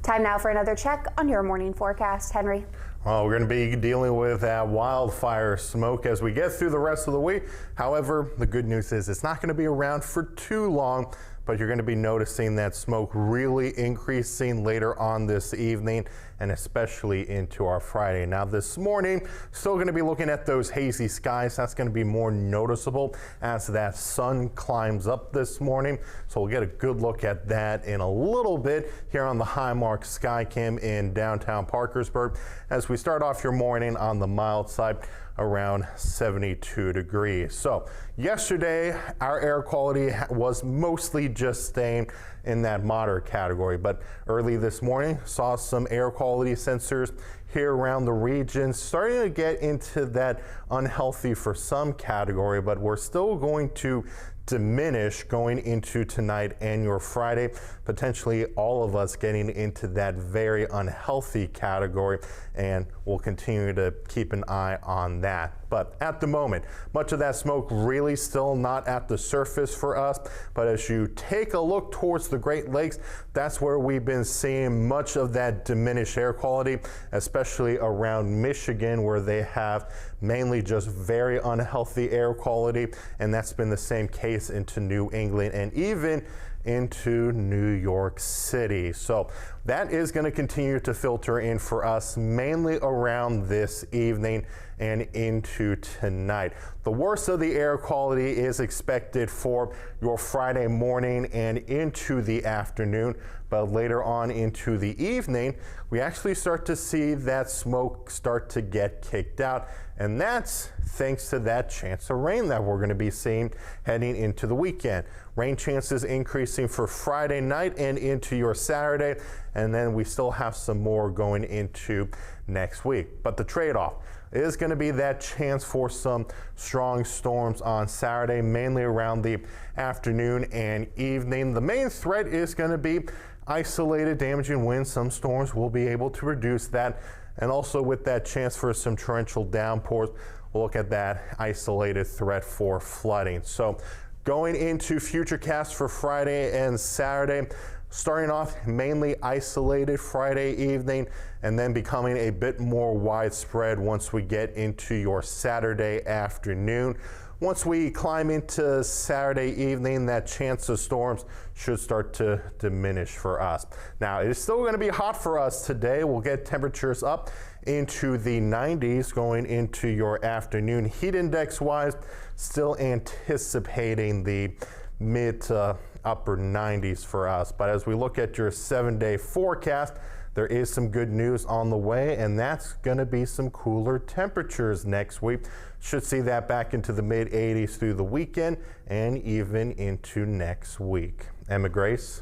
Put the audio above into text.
Time now for another check on your morning forecast. Henry. Well, we're going to be dealing with wildfire smoke as we get through the rest of the week. However, the good news is it's not going to be around for too long, but you're going to be noticing that smoke really increasing later on this evening and especially into our Friday. Now this morning, still going to be looking at those hazy skies. That's going to be more noticeable as that sun climbs up this morning. So we'll get a good look at that in a little bit here on the Highmark Skycam in downtown Parkersburg as we start off your morning on the mild side around 72 degrees. So yesterday, our air quality was mostly just staying in that moderate category, but early this morning saw some air quality sensors here around the region starting to get into that unhealthy for some category, but we're still going to diminish going into tonight and your Friday, potentially all of us getting into that very unhealthy category, and we'll continue to keep an eye on that. But at the moment, much of that smoke really still not at the surface for us, but as you take a look towards the Great Lakes, that's where we've been seeing much of that diminished air quality, especially around Michigan, where they have mainly just very unhealthy air quality, and that's been the same case into New England and even into New York City. So that is going to continue to filter in for us mainly around this evening and into tonight. The worst of the air quality is expected for your Friday morning and into the afternoon, but later on into the evening, we actually start to see that smoke start to get kicked out, and that's thanks to that chance of rain that we're going to be seeing heading into the weekend. Rain chances increasing for Friday night and into your Saturday, and then we still have some more going into next week. But the trade-off is going to be that chance for some strong storms on Saturday, mainly around the afternoon and evening. The main threat is going to be isolated damaging winds. Some storms will be able to reduce that, and also with that chance for some torrential downpours, we'll look at that isolated threat for flooding. So going into futurecasts for Friday and Saturday, starting off mainly isolated Friday evening and then becoming a bit more widespread once we get into your Saturday afternoon. Once we climb into Saturday evening, that chance of storms should start to diminish for us. Now, it is still going to be hot for us today. We'll get temperatures up into the 90s going into your afternoon. Heat index wise, still anticipating the mid to upper 90s for us. But as we look at your 7-day forecast, there is some good news on the way, and that's going to be some cooler temperatures next week. Should see that back into the mid 80s through the weekend and even into next week. Emma Grace.